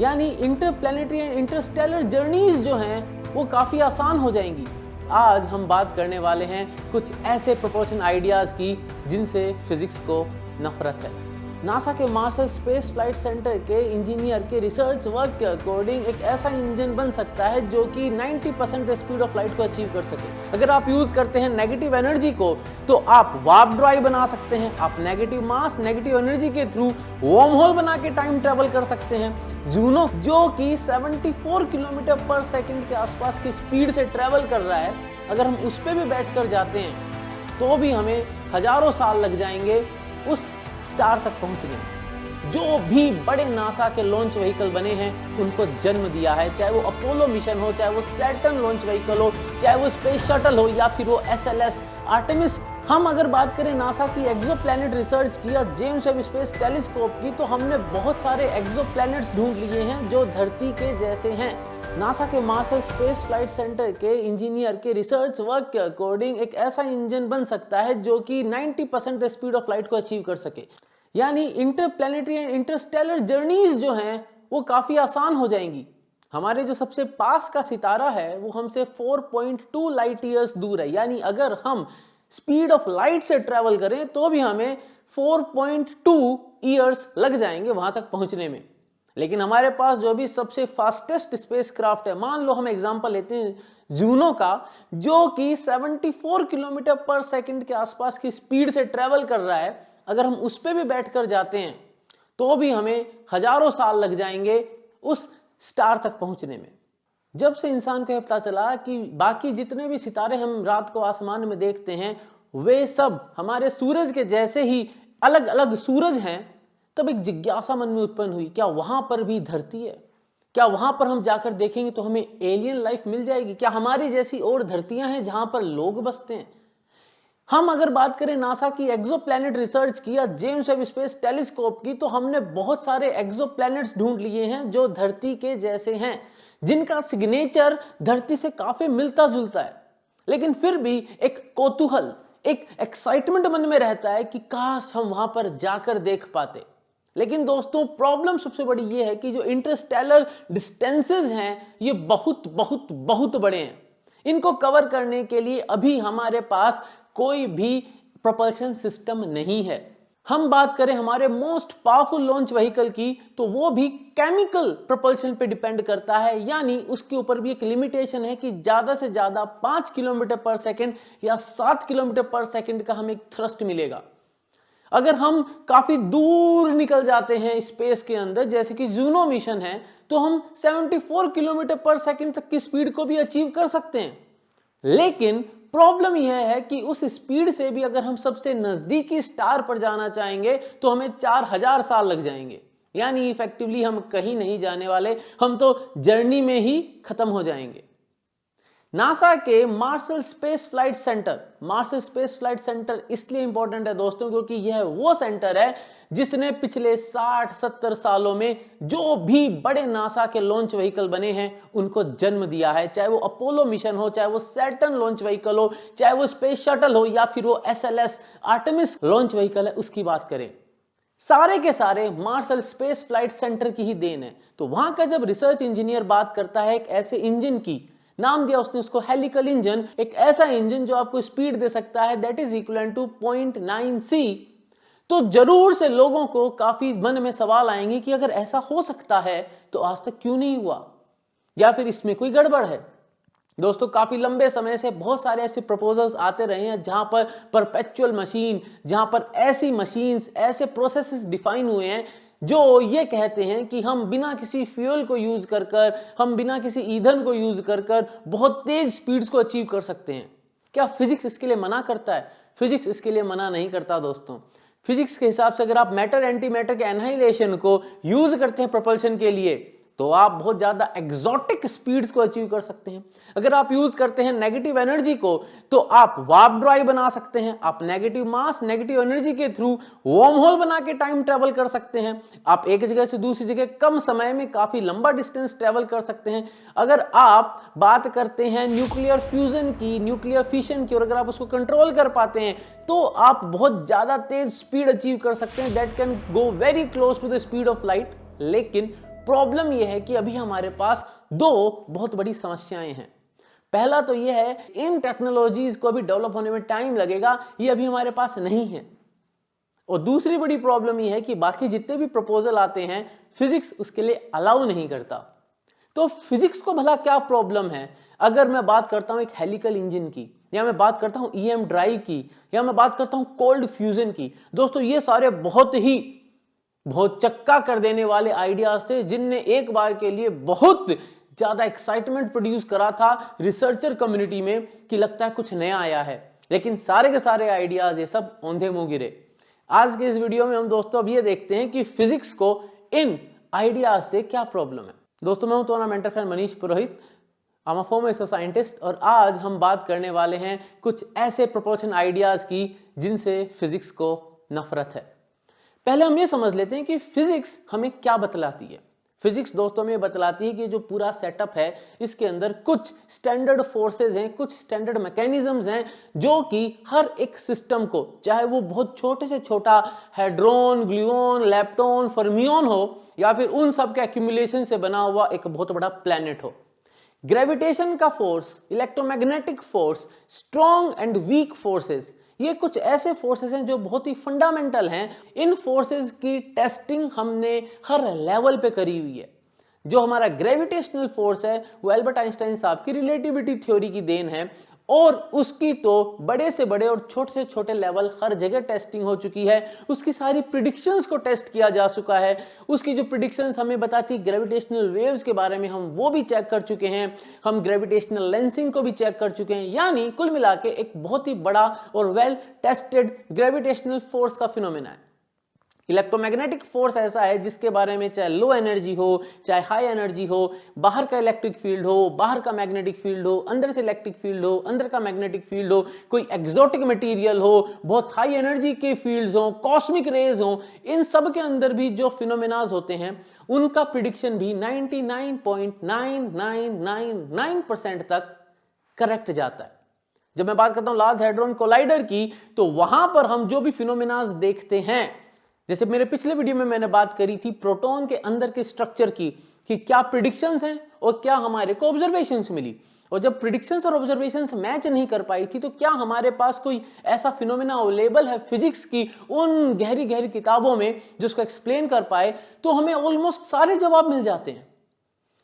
यानी interplanetary and Interstellar journeys जो हैं वो काफ़ी आसान हो जाएंगी। आज हम बात करने वाले हैं कुछ ऐसे प्रोपोर्शन आइडियाज़ की जिनसे फिजिक्स को नफरत है। नासा के मार्शल स्पेस फ्लाइट सेंटर के इंजीनियर के रिसर्च वर्क के अकॉर्डिंग एक ऐसा इंजन बन सकता है जो कि 90% स्पीड ऑफ लाइट को अचीव कर सके। अगर आप यूज करते हैं नेगेटिव एनर्जी को तो आप वार्प ड्राइव बना सकते हैं। आप नेगेटिव मास नेगेटिव एनर्जी के थ्रू वर्म होल बना के टाइम ट्रेवल कर सकते हैं। जूनो जो कि 74 किलोमीटर पर सेकंड के आसपास की स्पीड से ट्रेवल कर रहा है, अगर हम उस पर भी बैठ कर जाते हैं तो भी हमें हजारों साल लग जाएंगे उस स्टार तक पहुंचने में। जो भी बड़े नासा के लॉन्च व्हीकल बने हैं उनको जन्म दिया है, चाहे वो अपोलो मिशन हो, चाहे वो सैटर्न लॉन्च व्हीकल हो, चाहे वो स्पेस शटल हो या फिर वो SLS आर्टेमिस। हम अगर बात करें नासा की एक्सोप्लैनेट रिसर्च की या जेम्स वेब स्पेस टेलीस्कोप की, तो हमने बहुत सारे एक्सोप्लैनेट्स ढूंढ लिए हैं जो धरती के जैसे हैं। नासा के मार्शल स्पेस फ्लाइट सेंटर के इंजीनियर के रिसर्च वर्क के अकॉर्डिंग एक ऐसा इंजन बन सकता है जो कि 90% स्पीड ऑफ लाइट को अचीव कर सके। यानी इंटरप्लैनेटरी एंड इंटरस्टेलर जर्नीज जो हैं वो काफ़ी आसान हो जाएंगी। हमारे जो सबसे पास का सितारा है वो हमसे 4.2 लाइट ईयर्स दूर है। यानी अगर हम स्पीड ऑफ लाइट से ट्रेवल करें तो भी हमें 4.2 ईयर्स लग जाएंगे वहां तक पहुंचने में। लेकिन हमारे पास जो भी सबसे फास्टेस्ट स्पेसक्राफ्ट है, मान लो हम एग्जांपल लेते हैं जूनो का, जो कि 74 किलोमीटर पर सेकंड के आसपास की स्पीड से ट्रेवल कर रहा है, अगर हम उस पर भी बैठकर जाते हैं तो भी हमें हजारों साल लग जाएंगे उस स्टार तक पहुंचने में। जब से इंसान को यह पता चला कि बाकी जितने भी सितारे हम रात को आसमान में देखते हैं वे सब हमारे सूरज के जैसे ही अलग अलग सूरज हैं, तब एक जिज्ञासा मन में उत्पन्न हुई, क्या वहां पर भी धरती है? क्या वहां पर हम जाकर देखेंगे तो हमें एलियन लाइफ मिल जाएगी? क्या हमारी जैसी और धरतियां हैं जहां पर लोग बसते हैं? हम अगर बात करें नासा की एक्सोप्लैनेट रिसर्च की या जेम्स वेब स्पेस टेलीस्कोप की, तो हमने बहुत सारे एक्सोप्लैनेट्स ढूंढ लिए हैं जो धरती के जैसे हैं, जिनका सिग्नेचर धरती से काफी मिलता जुलता है। लेकिन फिर भी एक कौतूहल, एक एक्साइटमेंट मन में रहता है कि काश हम वहां पर जाकर देख पाते। लेकिन दोस्तों, प्रॉब्लम सबसे बड़ी ये है कि जो इंटरस्टेलर डिस्टेंसेस हैं ये बहुत बहुत बहुत बड़े हैं। इनको कवर करने के लिए अभी हमारे पास कोई भी प्रोपल्शन सिस्टम नहीं है। हम बात करें हमारे मोस्ट पावरफुल लॉन्च व्हीकल की, तो वो भी केमिकल प्रोपल्शन पे डिपेंड करता है। यानी उसके ऊपर भी एक लिमिटेशन है कि ज्यादा से ज्यादा 5 किलोमीटर पर सेकंड या 7 किलोमीटर पर सेकंड का हमें थ्रस्ट मिलेगा। अगर हम काफी दूर निकल जाते हैं स्पेस के अंदर, जैसे कि जूनो मिशन है, तो हम 74 किलोमीटर पर सेकंड तक की स्पीड को भी अचीव कर सकते हैं। लेकिन प्रॉब्लम यह है कि उस स्पीड से भी अगर हम सबसे नजदीकी स्टार पर जाना चाहेंगे तो हमें 4000 साल लग जाएंगे। यानी इफेक्टिवली हम कहीं नहीं जाने वाले, हम तो जर्नी में ही खत्म हो जाएंगे। नासा के मार्शल स्पेस फ्लाइट सेंटर इसलिए इंपॉर्टेंट है दोस्तों क्योंकि यह वो सेंटर है जिसने पिछले 60-70 सालों में जो भी बड़े नासा के लॉन्च व्हीकल बने हैं उनको जन्म दिया है। चाहे वो अपोलो मिशन हो, चाहे वो सैटर्न लॉन्च व्हीकल हो, चाहे वो स्पेस शटल हो या फिर वो SLS आर्टेमिस लॉन्च व्हीकल है, उसकी बात करें, सारे के सारे मार्शल स्पेस फ्लाइट सेंटर की ही देन है। तो वहां का जब रिसर्च इंजीनियर बात करता है एक ऐसे इंजन की, नाम दिया उसने उसको हेलिकल इंजन, एक ऐसा इंजन जो आपको स्पीड दे सकता है that is equal to 0.9 C, तो जरूर से लोगों को काफी मन में सवाल आएंगे कि अगर ऐसा हो सकता है तो आज तक क्यों नहीं हुआ, या फिर इसमें कोई गड़बड़ है। दोस्तों, काफी लंबे समय से बहुत सारे ऐसे प्रपोजल्स आते रहे हैं जहां पर परपेचुअल मशीन, जहां पर ऐसी मशीन्स, ऐसे प्रोसेसेस डिफाइन हुए हैं जो ये कहते हैं कि हम बिना किसी फ्यूल को यूज कर कर, हम बिना किसी ईंधन को यूज कर कर बहुत तेज स्पीड्स को अचीव कर सकते हैं। क्या फिजिक्स इसके लिए मना करता है? फिजिक्स इसके लिए मना नहीं करता दोस्तों। फिजिक्स के हिसाब से अगर आप मैटर एंटी मैटर के एनहाइलेशन को यूज करते हैं प्रोपल्शन के लिए तो आप बहुत ज्यादा एग्जॉटिक स्पीड्स को अचीव कर सकते हैं। अगर आप यूज करते हैं नेगेटिव एनर्जी को तो आप वार्प ड्राइव बना सकते हैं। आप नेगेटिव मास नेगेटिव एनर्जी के थ्रू वर्म होल बना के टाइम ट्रेवल कर सकते हैं। आप एक जगह से दूसरी जगह कम समय में काफी लंबा डिस्टेंस ट्रेवल कर सकते हैं। अगर आप बात करते हैं न्यूक्लियर फ्यूजन की, न्यूक्लियर फिशन की, और अगर आप उसको कंट्रोल कर पाते हैं तो आप बहुत ज्यादा तेज स्पीड अचीव कर सकते हैं that can go very close to the speed of light. लेकिन प्रॉब्लम यह है कि अभी हमारे पास दो बहुत बड़ी समस्याएं हैं। पहला तो यह है, इन टेक्नोलॉजीज को अभी डेवलप होने में टाइम लगेगा, ये अभी हमारे पास नहीं है। और दूसरी बड़ी प्रॉब्लम यह है कि बाकी जितने भी प्रपोजल आते हैं फिजिक्स उसके लिए अलाउ नहीं करता। तो फिजिक्स को भला क्या प्रॉब्लम है? अगर मैं बात करता हूं एक हेलिकल इंजन की, या मैं बात करता हूं ईएम ड्राइव की, या मैं बात करता हूं कोल्ड फ्यूजन की, दोस्तों ये सारे बहुत चक्का कर देने वाले आइडियाज थे, जिनने एक बार के लिए बहुत ज्यादा एक्साइटमेंट प्रोड्यूस करा था रिसर्चर कम्युनिटी में कि लगता है कुछ नया आया है। लेकिन सारे के सारे आइडियाज ये सब औंधे मुंह गिरे। आज के इस वीडियो में हम दोस्तों अब ये देखते हैं कि फिजिक्स को इन आइडियाज से क्या प्रॉब्लम है। दोस्तों मैं हूं तुम्हारा mentor friend Manish Purohit, I am a former scientist, और आज हम बात करने वाले हैं कुछ ऐसे प्रोपोर्शन आइडियाज की जिनसे फिजिक्स को नफरत है। पहले हम ये समझ लेते हैं कि फिजिक्स हमें क्या बतलाती है। फिजिक्स दोस्तों में बतलाती है कि जो पूरा सेटअप है इसके अंदर कुछ स्टैंडर्ड फोर्सेस हैं, कुछ स्टैंडर्ड मैकेनिज्म्स हैं, जो कि हर एक सिस्टम को, चाहे वो बहुत छोटे से छोटा हेड्रोन, ग्लूऑन, लेप्टॉन, फर्मियन हो, या फिर उन सब के एक्यूमुलेशन से बना हुआ एक बहुत बड़ा प्लैनेट हो, ग्रेविटेशन का force, electromagnetic force, strong and weak forces, ये कुछ ऐसे फोर्सेस हैं जो बहुत ही फंडामेंटल हैं। इन फोर्सेस की टेस्टिंग हमने हर लेवल पे करी हुई है। जो हमारा ग्रेविटेशनल फोर्स है वो एल्बर्ट आइंस्टाइन साहब की रिलेटिविटी थ्योरी की देन है, और उसकी तो बड़े से बड़े और छोटे से छोटे लेवल हर जगह टेस्टिंग हो चुकी है। उसकी सारी प्रिडिक्शंस को टेस्ट किया जा चुका है। उसकी जो प्रिडिक्शंस हमें बताती ग्रेविटेशनल वेव्स के बारे में, हम वो भी चेक कर चुके हैं। हम ग्रेविटेशनल लेंसिंग को भी चेक कर चुके हैं। यानी कुल मिला के एक बहुत ही बड़ा और वेल टेस्टेड ग्रेविटेशनल फोर्स का फिनोमेना है। इलेक्ट्रोमैग्नेटिक फोर्स ऐसा है जिसके बारे में चाहे लो एनर्जी हो चाहे हाई एनर्जी हो, बाहर का इलेक्ट्रिक फील्ड हो, बाहर का मैग्नेटिक फील्ड हो, अंदर से इलेक्ट्रिक फील्ड हो, अंदर का मैग्नेटिक फील्ड हो, कोई एक्सोटिक मटेरियल हो, बहुत हाई एनर्जी के फील्ड्स हो, कॉस्मिक रेज हो, इन सब के अंदर भी जो फिनोमेनाज होते हैं उनका प्रिडिक्शन भी 99.9999% तक करेक्ट जाता है। जब मैं बात करता हूं लार्ज हैड्रॉन कोलाइडर की, तो वहां पर हम जो भी फिनोमेनाज देखते हैं, जैसे मेरे पिछले वीडियो में मैंने बात करी थी प्रोटॉन के अंदर के स्ट्रक्चर की, कि क्या प्रिडिक्शंस हैं और क्या हमारे को ऑब्जर्वेशंस मिली, और जब प्रिडिक्शंस और ऑब्जर्वेशंस मैच नहीं कर पाई थी तो क्या हमारे पास कोई ऐसा फिनोमेना अवेलेबल है फिजिक्स की उन गहरी गहरी किताबों में जो उसको एक्सप्लेन कर पाए, तो हमें ऑलमोस्ट सारे जवाब मिल जाते हैं।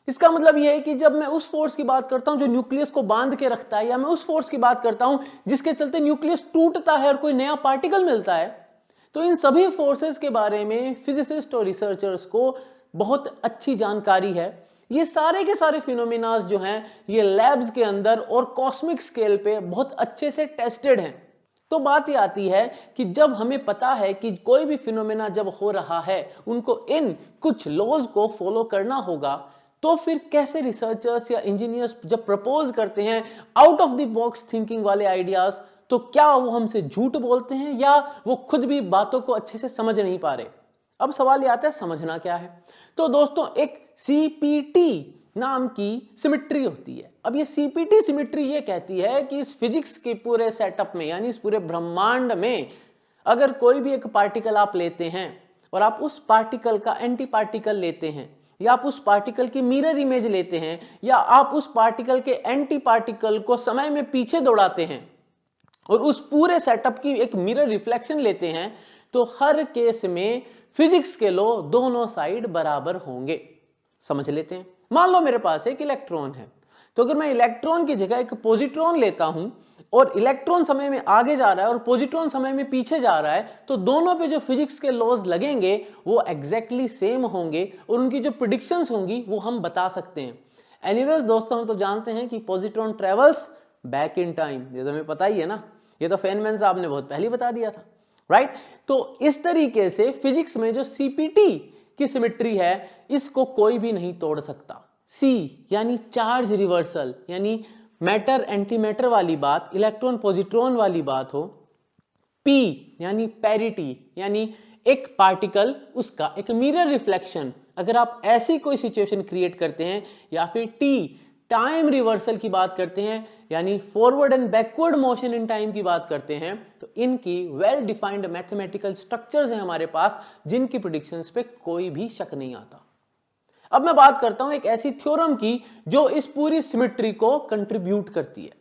इसका मतलब यह है कि जब मैं उस फोर्स की बात करता हूं जो न्यूक्लियस को बांध के रखता है, या मैं उस फोर्स की बात करता हूं जिसके चलते न्यूक्लियस टूटता है और कोई नया पार्टिकल मिलता है, तो इन सभी फोर्सेस के बारे में फिजिसिस्ट और रिसर्चर्स को बहुत अच्छी जानकारी है। ये सारे के सारे फिनोमेनास जो हैं ये लैब्स के अंदर और कॉस्मिक स्केल पे बहुत अच्छे से टेस्टेड हैं। तो बात ये आती है कि जब हमें पता है कि कोई भी फिनोमेना जब हो रहा है उनको इन कुछ लॉज को फॉलो करना होगा, तो फिर कैसे रिसर्चर्स या इंजीनियर्स जब प्रपोज करते हैं out of the box thinking वाले आइडियाज, तो क्या वो हमसे झूठ बोलते हैं या वो खुद भी बातों को अच्छे से समझ नहीं पा रहे? अब सवाल ये आता है समझना क्या है। तो दोस्तों एक सीपीटी नाम की सिमेट्री होती है। अब ये सीपीटी सिमेट्री ये कहती है कि इस फिजिक्स के पूरे सेटअप में, यानी इस पूरे ब्रह्मांड में, अगर कोई भी एक पार्टिकल आप लेते हैं और आप उस पार्टिकल का एंटी पार्टिकल लेते हैं, या आप उस पार्टिकल की मिरर इमेज लेते हैं, या आप उस पार्टिकल के एंटी पार्टिकल को समय में पीछे दौड़ाते हैं और उस पूरे सेटअप की एक मिरर रिफ्लेक्शन लेते हैं, तो हर केस में फिजिक्स के लॉ दोनों साइड बराबर होंगे। समझ लेते हैं। मान लो मेरे पास एक इलेक्ट्रॉन है, तो अगर मैं इलेक्ट्रॉन की जगह एक पॉजिट्रॉन लेता हूं और इलेक्ट्रॉन समय में आगे जा रहा है और पॉजिट्रॉन समय में पीछे जा रहा है, तो दोनों पे जो फिजिक्स के लॉज लगेंगे वो एग्जैक्टली सेम होंगे और उनकी जो प्रिडिक्शंस होंगी वो हम बता सकते हैं। एनीवेज दोस्तों, हम तो जानते हैं कि positron travels back in time, ये तो हमें पता ही है ना, ये तो फेनमैन साहब ने बहुत पहले बता दिया था, राइट। तो इस तरीके से फिजिक्स में जो सीपीटी की सिमेट्री है इसको कोई भी नहीं तोड़ सकता। सी यानी चार्ज रिवर्सल, यानी मैटर एंटी मैटर वाली बात, इलेक्ट्रॉन पॉजिट्रॉन वाली बात हो। पी यानी पैरिटी, यानी एक पार्टिकल उसका एक मिरर रिफ्लेक्शन, अगर आप ऐसी कोई सिचुएशन क्रिएट करते हैं, या फिर टी टाइम रिवर्सल की बात करते हैं, यानी forward and backward motion in time की बात करते हैं, तो इनकी वेल डिफाइंड मैथमेटिकल स्ट्रक्चर्स हैं हमारे पास, जिनकी प्रेडिक्शंस पे कोई भी शक नहीं आता। अब मैं बात करता हूं एक ऐसी थ्योरम की जो इस पूरी सिमेट्री को कंट्रीब्यूट करती है,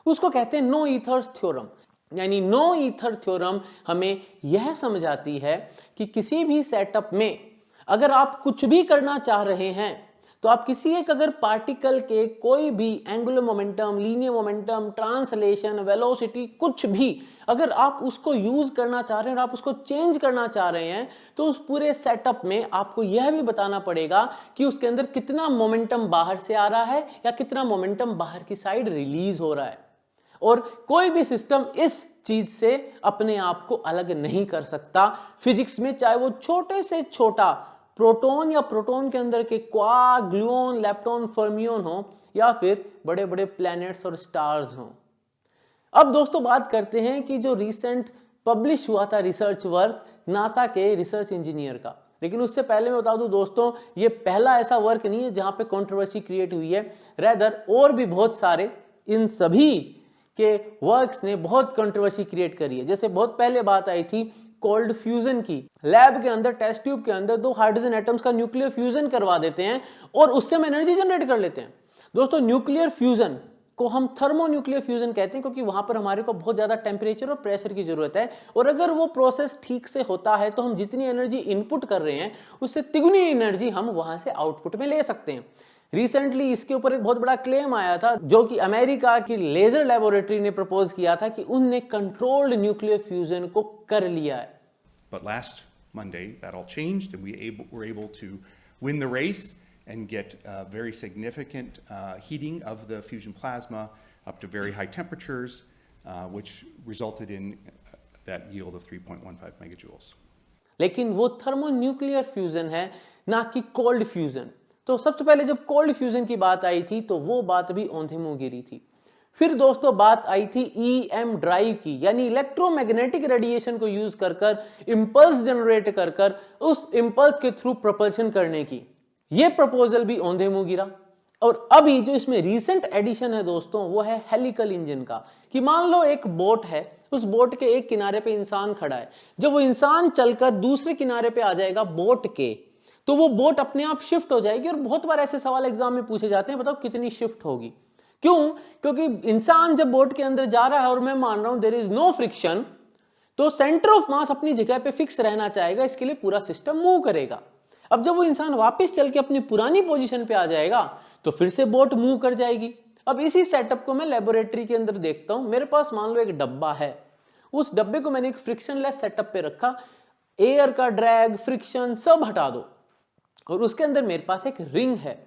उसको कहते हैं नो ईथर्स थ्योरम। यानी नो ईथर थ्योरम हमें यह समझाती है कि किसी भी सेटअप में अगर आप कुछ भी करना चाह रहे हैं तो आप किसी एक अगर पार्टिकल के कोई भी angular momentum, linear momentum, translation, velocity, कुछ भी अगर आप उसको यूज करना चाह रहे हैं और आप उसको चेंज करना चाह रहे हैं तो उस पूरे सेटअप में आपको यह भी बताना पड़ेगा कि उसके अंदर कितना मोमेंटम बाहर से आ रहा है या कितना मोमेंटम बाहर की साइड रिलीज हो रहा है। और कोई भी सिस्टम इस चीज से अपने आप को अलग नहीं कर सकता फिजिक्स में, चाहे वो छोटे से छोटा प्रोटॉन या प्रोटॉन के अंदर के क्वार्क, ग्लूऑन, लेप्टॉन, फर्मियन हो या फिर बड़े बड़े प्लैनेट्स और स्टार्स हो। अब दोस्तों बात करते हैं कि जो रिसेंट पब्लिश हुआ था रिसर्च वर्क नासा के रिसर्च इंजीनियर का, लेकिन उससे पहले मैं बता दूं दोस्तों ये पहला ऐसा वर्क नहीं है जहां पे कंट्रोवर्सी क्रिएट हुई है, रेदर और भी बहुत सारे इन सभी के वर्क्स ने बहुत कंट्रोवर्सी क्रिएट करी है। जैसे बहुत पहले बात आई थी कोल्ड फ्यूजन की, लैब के अंदर टेस्ट ट्यूब के अंदर दो हाइड्रोजन एटम्स का न्यूक्लियर फ्यूजन करवा देते हैं और उससे हम एनर्जी जनरेट कर लेते हैं। दोस्तों न्यूक्लियर फ्यूजन को हम थर्मोन्यूक्लियर फ्यूजन कहते हैं क्योंकि वहां पर हमारे को बहुत ज्यादा टेम्परेचर और प्रेशर की जरूरत है और अगर वो प्रोसेस ठीक से होता है तो हम जितनी एनर्जी इनपुट कर रहे हैं उससे तिगुनी एनर्जी हम वहां से आउटपुट में ले सकते हैं। रिसेंटली इसके ऊपर एक बहुत बड़ा क्लेम आया था जो कि अमेरिका की लेजर लेबोरेटरी ने प्रपोज किया था कि उनने कंट्रोल्ड न्यूक्लियर फ्यूजन को कर लिया है। But last Monday that all changed and were able to win the race and get very significant heating of the fusion plasma up to very high temperatures, which resulted in that yield of 3.15 megajoules. लेकिन वो thermonuclear fusion है ना कि cold fusion. तो सबसे पहले जब cold fusion की बात आई थी तो वो बात भी औंधे मुंह गिरी थी। फिर दोस्तों बात आई थी EM ड्राइव की, यानी इलेक्ट्रोमैग्नेटिक रेडिएशन को यूज कर कर इंपल्स जनरेट कर कर उस इंपल्स के थ्रू प्रोपल्शन करने की। ये प्रपोजल भी औंधे मुंह गिरा। और अभी जो इसमें रीसेंट एडिशन है दोस्तों वो है हेलिकल इंजन का, कि मान लो एक बोट है, उस बोट के एक किनारे पे इंसान खड़ा है, जब वो इंसान चलकर दूसरे किनारे पे आ जाएगा बोट के तो वो बोट अपने आप शिफ्ट हो जाएगी। और बहुत बार ऐसे सवाल एग्जाम में पूछे जाते हैं, बताओ कितनी शिफ्ट होगी? क्यों? क्योंकि इंसान जब बोट के अंदर जा रहा है और मैं मान रहा हूं देयर इज नो फ्रिक्शन, तो सेंटर ऑफ मास अपनी जगह पे फिक्स रहना चाहेगा, इसके लिए पूरा सिस्टम मूव करेगा। अब जब वो इंसान वापस चल के अपनी पुरानी पोजीशन पे आ जाएगा तो फिर से बोट मूव कर जाएगी। अब इसी सेटअप को मैं लेबोरेटरी के अंदर देखता हूं। मेरे पास मान लो एक डब्बा है, उस डब्बे को मैंने एक फ्रिक्शनलेस सेटअप पे रखा, एयर का ड्रैग, फ्रिक्शन सब हटा दो, और उसके अंदर मेरे पास एक रिंग है।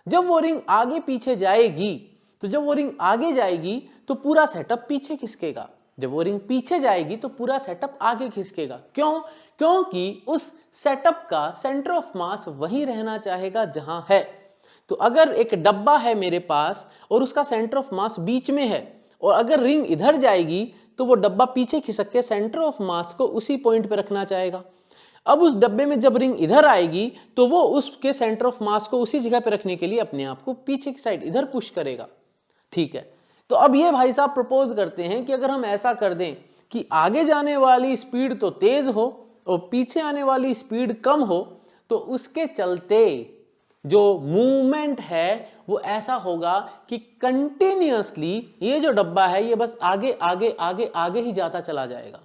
जब वो रिंग आगे पीछे जाएगी तो जब वो रिंग आगे जाएगी तो पूरा सेटअप पीछे खिसकेगा, जब वो रिंग पीछे जाएगी तो पूरा सेटअप आगे खिसकेगा। क्यों? क्योंकि उस सेटअप का सेंटर ऑफ मास वहीं रहना चाहेगा जहां है। तो अगर एक डब्बा है मेरे पास और उसका सेंटर ऑफ मास बीच में है और अगर रिंग इधर जाएगी तो वो डब्बा पीछे खिसक के सेंटर ऑफ मास को उसी पॉइंट पे रखना चाहेगा। अब उस डब्बे में जब रिंग इधर आएगी तो वो उसके सेंटर ऑफ मास को उसी जगह पे रखने के लिए अपने आप को पीछे की साइड इधर पुश करेगा। ठीक है, तो अब ये भाई साहब प्रपोज करते हैं कि अगर हम ऐसा कर दें कि आगे जाने वाली स्पीड तो तेज हो और पीछे आने वाली स्पीड कम हो, तो उसके चलते जो मूवमेंट है वो ऐसा होगा कि कंटिन्यूअसली ये जो डब्बा है ये बस आगे आगे आगे आगे ही जाता चला जाएगा।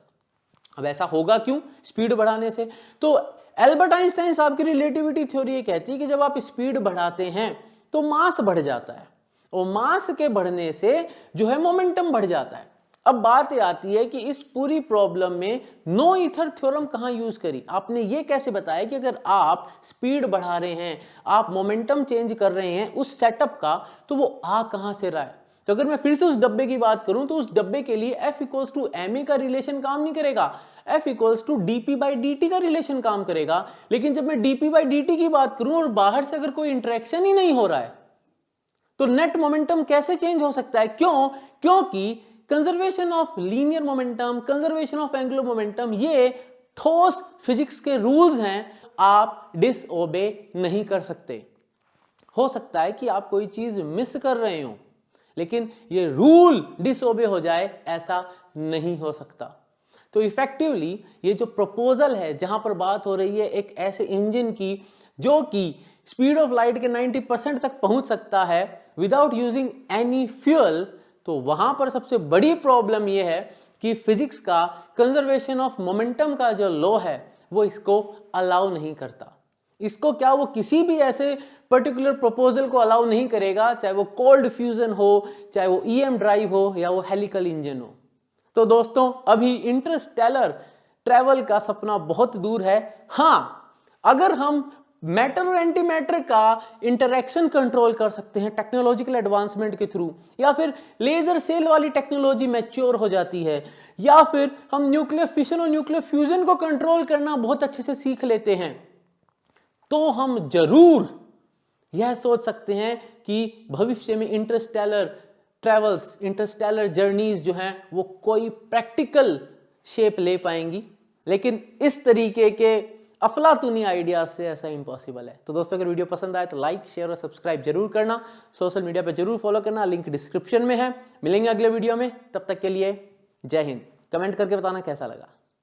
अब ऐसा होगा क्यों? स्पीड बढ़ाने से। तो एल्बर्ट आइंस्टाइन साहब की रिलेटिविटी थ्योरी ये कहती है कि जब आप स्पीड बढ़ाते हैं तो मास बढ़ जाता है और मास के बढ़ने से जो है मोमेंटम बढ़ जाता है। अब बात ये आती है कि इस पूरी प्रॉब्लम में नो ईथर थ्योरम कहां यूज करी? आपने ये कैसे बताया कि अगर आप स्पीड बढ़ा रहे हैं, आप मोमेंटम चेंज कर रहे हैं उस सेटअप का, तो वो आ कहां से रहा है? तो अगर मैं फिर से उस डब्बे की बात करूं तो उस डब्बे के लिए F इक्वल्स टू ma का रिलेशन काम नहीं करेगा, F equals to dp by dt का रिलेशन काम करेगा। लेकिन जब मैं dp बाई dt की बात करूं और बाहर से अगर कोई इंटरेक्शन ही नहीं हो रहा है तो नेट मोमेंटम कैसे चेंज हो सकता है? क्यों? क्योंकि conservation of linear momentum, conservation of angular momentum, ये ठोस फिजिक्स के रूल्स हैं, आप डिसओबे नहीं कर सकते। हो सकता है कि आप कोई चीज मिस कर रहे हो लेकिन ये रूल डिसओबे हो जाए, ऐसा नहीं हो सकता। तो इफेक्टिवली ये जो प्रपोजल है जहां पर बात हो रही है एक ऐसे इंजन की जो कि स्पीड ऑफ लाइट के 90% तक पहुंच सकता है विदाउट यूजिंग एनी फ्यूल, तो वहां पर सबसे बड़ी प्रॉब्लम यह है कि फिजिक्स का कंजर्वेशन ऑफ मोमेंटम का जो लॉ है वो इसको अलाउ नहीं करता। इसको क्या, वो किसी भी ऐसे पर्टिकुलर प्रपोजल को अलाउ नहीं करेगा, चाहे वो कोल्ड फ्यूजन हो, चाहे वो ईएम ड्राइव हो या वो हेलिकल इंजन हो। तो दोस्तों अभी इंटरस्टेलर ट्रैवल का सपना बहुत दूर है। हां, अगर हम मैटर और एंटी मैटर का इंटरेक्शन कंट्रोल कर सकते हैं टेक्नोलॉजिकल एडवांसमेंट के थ्रू, या फिर लेजर सेल वाली टेक्नोलॉजी मैच्योर हो जाती है, या फिर हम न्यूक्लियर फिशन और न्यूक्लियर फ्यूजन को कंट्रोल करना बहुत अच्छे से सीख लेते हैं, तो हम जरूर यह सोच सकते हैं कि भविष्य में इंटरस्टेलर ट्रैवल्स, इंटरस्टेलर जर्नीज जो हैं वो कोई प्रैक्टिकल शेप ले पाएंगी। लेकिन इस तरीके के अफलातूनी आइडियाज से ऐसा इम्पॉसिबल है। तो दोस्तों अगर वीडियो पसंद आए तो लाइक, शेयर और सब्सक्राइब जरूर करना। सोशल मीडिया पे जरूर फॉलो करना, लिंक डिस्क्रिप्शन में है। मिलेंगे अगले वीडियो में, तब तक के लिए जय हिंद। कमेंट करके बताना कैसा लगा।